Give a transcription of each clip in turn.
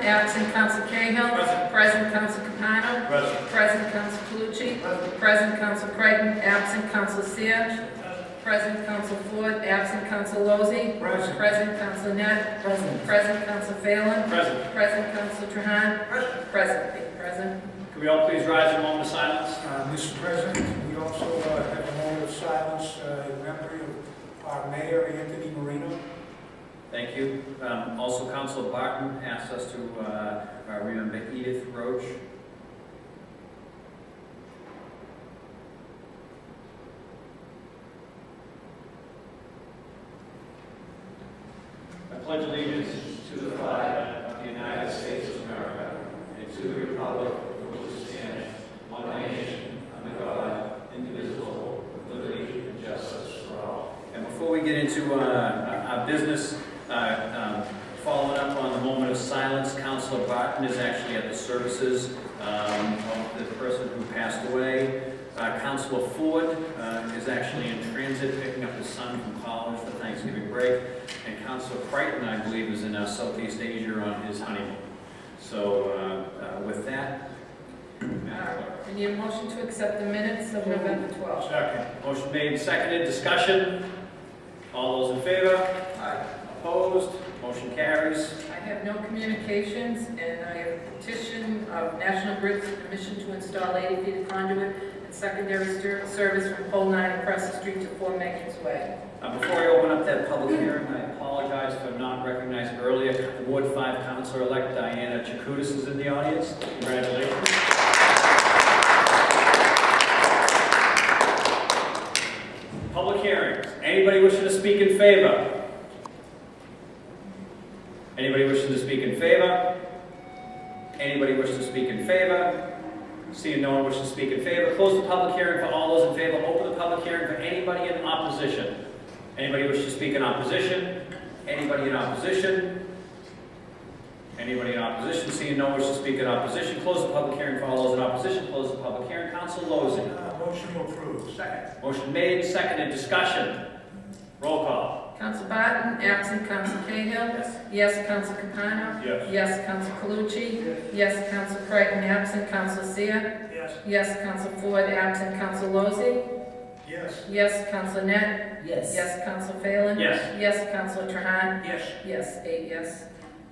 absent Counsel Cahill. Present. Present Counsel Capano. Present. Present Counsel Calucci. Present Counsel Creighton, absent Counsel Seer. Present Counsel Ford, absent Counsel Lozey. Present. Present Counsel Net. Present Counsel Phelan. Present. Present Counsel Trahan. Present. Present. Can we all please rise in a moment of silence? Mr. President, we also have a moment of silence in memory of our mayor, Anthony Marino. Thank you. Also, Councilor Barton asked us to remember Edith Roach. I pledge allegiance to the flag of the United States of America and to the republic for which it stands, one nation, under God, indivisible, with liberty and justice for all. And before we get into our business, following up on the moment of silence, Councilor Barton is actually at the services of the person who passed away. Councilor Ford is actually in transit, picking up his son from college for Thanksgiving break. And Councilor Creighton, I believe, is in Southeast Asia on his honeymoon. So with that, I need a motion to accept the minutes of November 12th. second. Motion made and seconded. Discussion. All those in favor? Aye. Opposed? Motion carries. I have no communications, and I have a petition of National Grid's permission to install 80 feet of conduit and secondary service from pole 9 across the street to 4 Makins Way. Before I open up that public hearing, I apologize for not recognizing earlier. Ward 5 Councilor-elect Diana Chakutis is in the audience. Congratulations. Public hearings. Anybody wishing to speak in favor? Anybody wishing to speak in favor? Anybody wishing to speak in favor? Seeing no one wishing to speak in favor, close the public hearing for all those in favor. Open the public hearing for anybody in opposition. Anybody wish to speak in opposition? Anybody in opposition? Anybody in opposition? Seeing no one wish to speak in opposition, close the public hearing for all those in opposition. Close the public hearing. Council Lozey. Motion approved. Second. Motion made, seconded, discussion. Roll call. Counsel Barton, absent Counsel Cahill. Yes. Counsel Capano. Yes. Yes, Counsel Calucci. Yes, Counsel Creighton, absent Counsel Seer. Yes. Yes, Counsel Ford, absent Counsel Lozey. Yes. Yes, Counsel Net. Yes, Counsel Phelan. Yes. Yes, Counsel Trahan. Yes. Yes, 8 yes.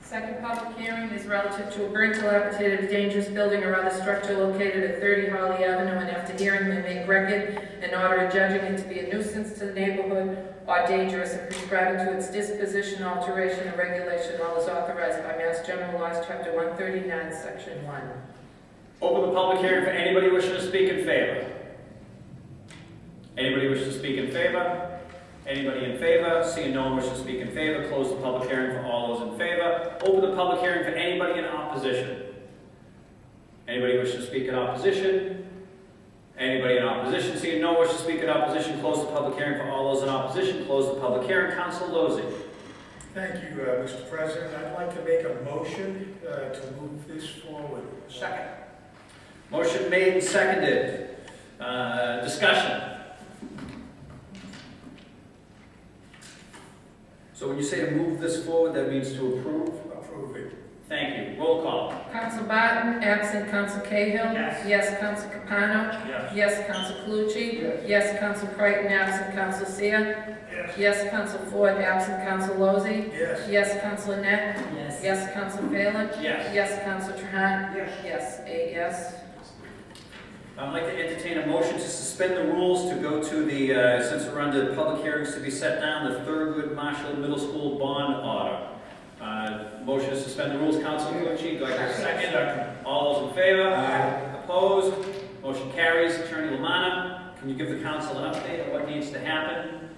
Second public hearing is relative to a burnt dilapidated dangerous building or other structure located at 30 Holly Avenue, and after hearing may make record and order adjudging it to be a nuisance to the neighborhood or dangerous and prescribing to its disposition, alteration, or regulation, all is authorized by Mass General Laws, Chapter 139, Section 1. Open the public hearing for anybody wishing to speak in favor. Anybody wishing to speak in favor? Anybody in favor? Seeing no one wishing to speak in favor, close the public hearing for all those in favor. Open the public hearing for anybody in opposition. Anybody wishing to speak in opposition? Anybody in opposition? Seeing no one wishing to speak in opposition, close the public hearing for all those in opposition. Close the public hearing. Council Lozey. Thank you, Mr. President. I'd like to make a motion to move this forward. Second. Motion made and seconded. Discussion. So when you say to move this forward, that means to approve? Approve it. Thank you. Roll call. Counsel Barton, absent Counsel Cahill. Yes. Yes, Counsel Capano. Yes. Yes, Counsel Calucci. Yes. Yes, Counsel Creighton, absent Counsel Seer. Yes. Yes, Counsel Ford, absent Counsel Lozey. Yes. Yes, Counsel Net. Yes. Yes, Counsel Phelan. Yes. Yes, Counsel Trahan. Yes. Yes, 8 yes. I'd like to entertain a motion to suspend the rules to go to the, since we're under public hearings to be set down, the Thurgood Marshall Middle School bond order. Motion to suspend the rules. Council Calucci, do I hear a second? All those in favor? Aye. Opposed? Motion carries. Attorney Lamanna, can you give the council an update on what needs to happen?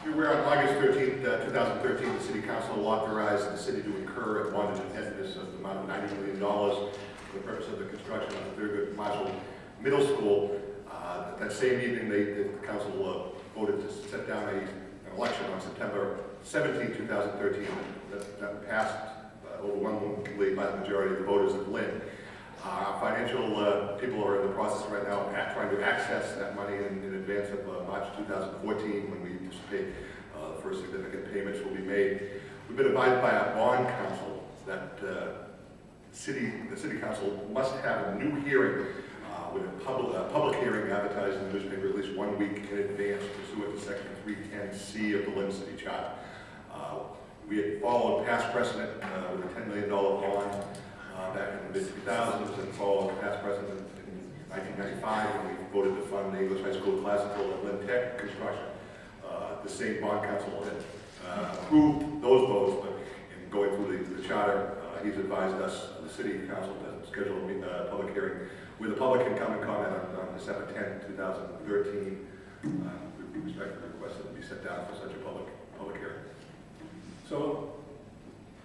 You're aware on August 13th, 2013, the City Council authorized the city to incur a bondage indebtedness of the amount of $90 million for the purpose of the construction of the Thurgood Marshall Middle School. That same evening, the council voted to set down an election on September 17, 2013 that passed overwhelmingly by the majority of the voters of Lynn. Our financial people are in the process right now of trying to access that money in advance of March 2014, when we anticipate the first significant payments will be made. We've been advised by our bond counsel that the city council must have a new hearing with a public hearing advertised in the newspaper at least 1 week in advance pursuant to section 310C of the Lynn City Charter. We had followed past precedent with a $10 million bond back in the mid-2000s and followed past precedent in 1995 when we voted to fund the English high school classical and Lynn Tech construction. The same bond council had approved those votes, but in going through the charter, he's advised us, the city council, to schedule a public hearing where the public can come and comment on December 10, 2013. We respectfully request that it be set down for such a public hearing. So,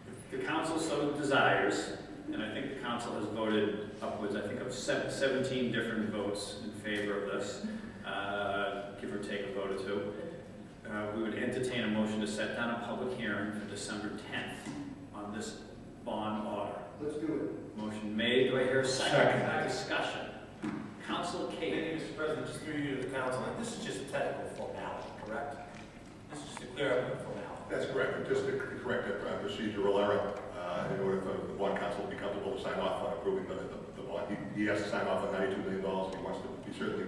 if the council so desires, and I think the council has voted upwards, I think of 17 different votes in favor of this, give or take a vote or two, we would entertain a motion to set down a public hearing for December 10th on this bond order. Let's do it. Motion made. Do I hear a second? Discussion. Council Thank Kate. you, Mr. President, just through you to the council, and this is just a technical formality, correct? This is just to clear up the formality. That's correct. And just to correct a procedural error, in order for the bond council to be comfortable to sign off on approving the bond, he has to sign off on $92 million. He wants to be certainly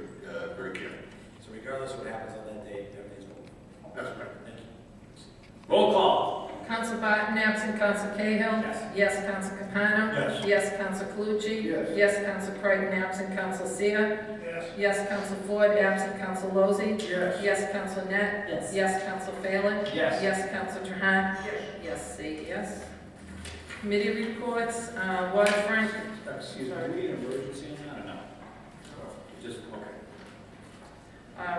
very careful. So regardless of what happens on that date, everything's moving. That's correct. Thank you. Roll call. Council Barton, absent Council Cahill. Yes. Yes, Council Capano. Yes. Yes, Council Calucci. Yes. Yes, Council Creighton, absent Council Seer. Yes. Yes, Council Ford, absent Council Lozey. Yes. Yes, Council Net. Yes. Yes, Council Phelan. Yes. Yes, Council Trahan. Yes, 8 yes. Committee reports, waterfront. Excuse me, do we need an emergency on that or no? Just, okay.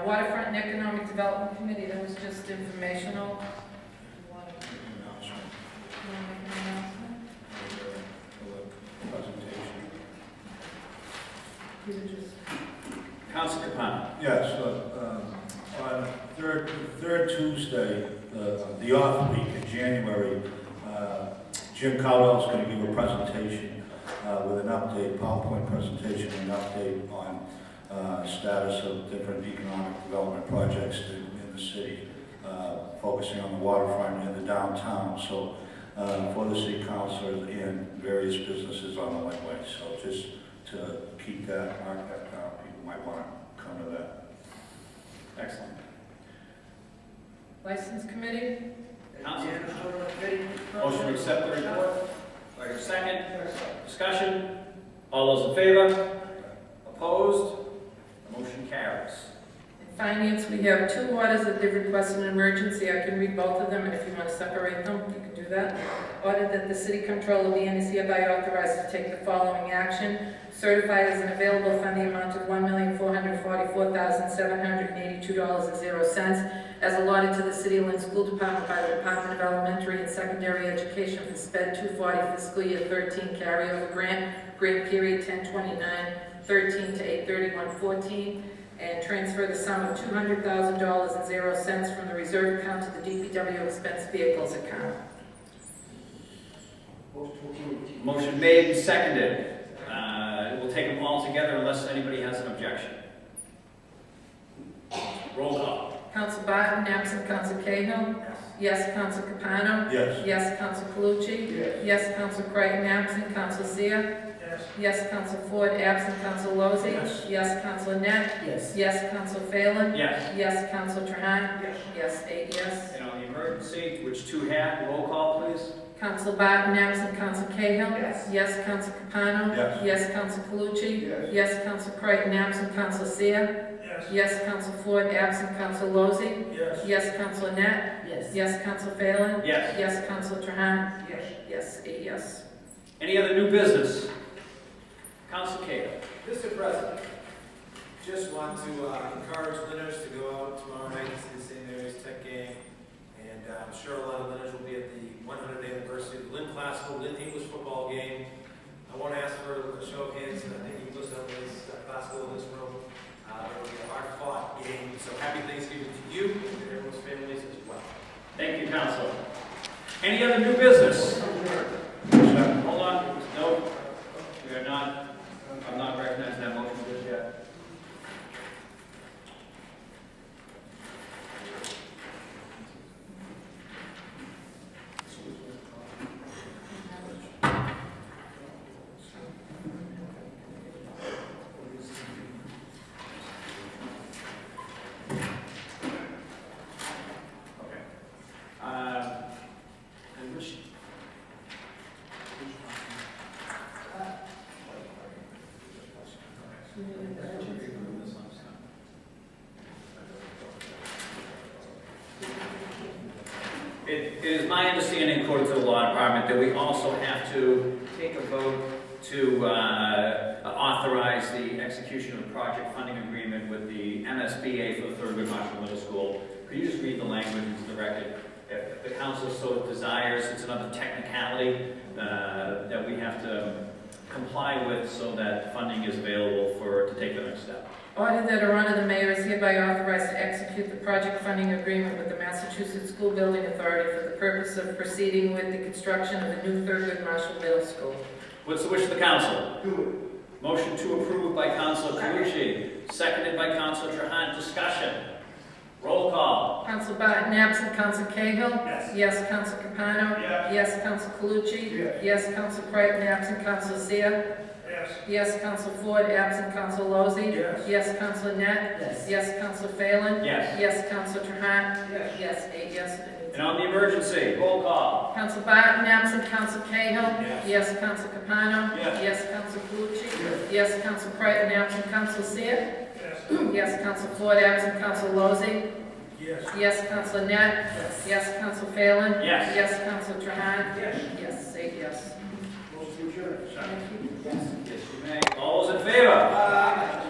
Waterfront and Economic Development Committee, that was just informational. You were just- Council Capano. Yes, on third Tuesday, the off week in January, Jim Cowell's going to give a presentation with an update, PowerPoint presentation, and an update on status of different economic development projects in the city, focusing on the waterfront and the downtown. So for the city councilors and various businesses on the Linway. So just to keep that, mark that down, people might want to come to that. Excellent. License Committee? Council. Motion to accept the report. Do I hear a second? Discussion. All those in favor? Opposed? The motion carries. In Finance, we have 2 orders that they've requested an emergency. I can read both of them, and if you want to separate them, you can do that. Order that the city controller be and is hereby authorized to take the following action. Certify as an available fund the amount of $1,444,782.00 as allotted to the City of Lynn School Department by the Department of Elementary and Secondary Education for SPED 240 fiscal year 13 carryover grant period 10/29/13 to 8/31/14, and transfer the sum of $200,000.00 from the reserve account to the DPW expense vehicles account. Motion made and seconded. We'll take them all together unless anybody has an objection. Roll call. Council Barton, absent Council Cahill. Yes, Council Capano. Yes. Yes, Council Calucci. Yes. Yes, Council Creighton, absent Council Seer. Yes. Yes, Council Ford, absent Council Lozey. Yes. Yes, Council Net. Yes. Yes, Council Phelan. Yes. Yes, Council Trahan. Yes. Yes, 8 yes. And on the emergency, which 2 had, roll call, please. Council Barton, absent Council Cahill. Yes. Yes, Council Capano. Yes. Yes, Council Calucci. Yes. Yes, Council Creighton, absent Council Seer. Yes. Yes, Council Ford, absent Council Lozey. Yes. Yes, Council Net. Yes. Yes, Council Phelan. Yes. Yes, Council Trahan. Yes. Yes, 8 yes. Any other new business? Council Cahill. Mr. President, just want to encourage Lynners to go out tomorrow night to see the St. Mary's Tech game. And I'm sure a lot of Lynners will be at the 100th anniversary of the Lynn Classical, Lynn English football game. I want to ask for a show of hands, and I think you listen to this classical in this room. It will be a hard-fought game, so happy Thanksgiving to you and to everyone's families as well. Thank you, Council. Any other new business? Hold on. No, we are not. I'm not recognizing that motion just yet. according to the law department, that we also have to take a vote to authorize the execution of a project funding agreement with the MSBA for the Thurgood Marshall Middle School. Could you just read the language into the record? If the council so desires, it's another technicality that we have to comply with so that funding is available to take the next step. Order that her honor the mayor is hereby authorized to execute the project funding agreement with the Massachusetts School Building Authority for the purpose of proceeding with the construction of the new Thurgood Marshall Middle School. What's the wish of the council? Do it. Motion to approve by Councilor Calucci, seconded by Councilor Trahan. Discussion. Roll call. Council Barton, absent. Council Cahill? Yes. Yes. Council Capano? Yes. Yes. Council Calucci? Yes. Yes. Council Creighton, absent. Council Seer? Yes. Yes. Council Ford, absent. Council Lozey? Yes. Yes. Council Net? Yes. Yes. Council Phelan? Yes. Yes. Council Trahan? Yes. Yes. 8 yes. And on the emergency, roll call. Council Barton, absent. Council Cahill? Yes. Yes. Council Capano? Yes. Yes. Council Calucci? Yes. Yes. Council Creighton, absent. Council Seer? Yes. Yes. Council Ford, absent. Council Lozey? Yes. Yes. Council Net? Yes. Yes. Council Phelan? Yes. Yes. Council Trahan? Yes. Yes. 8 yes. Motion to adjourn. Thank you. Yes, you may. All those in favor?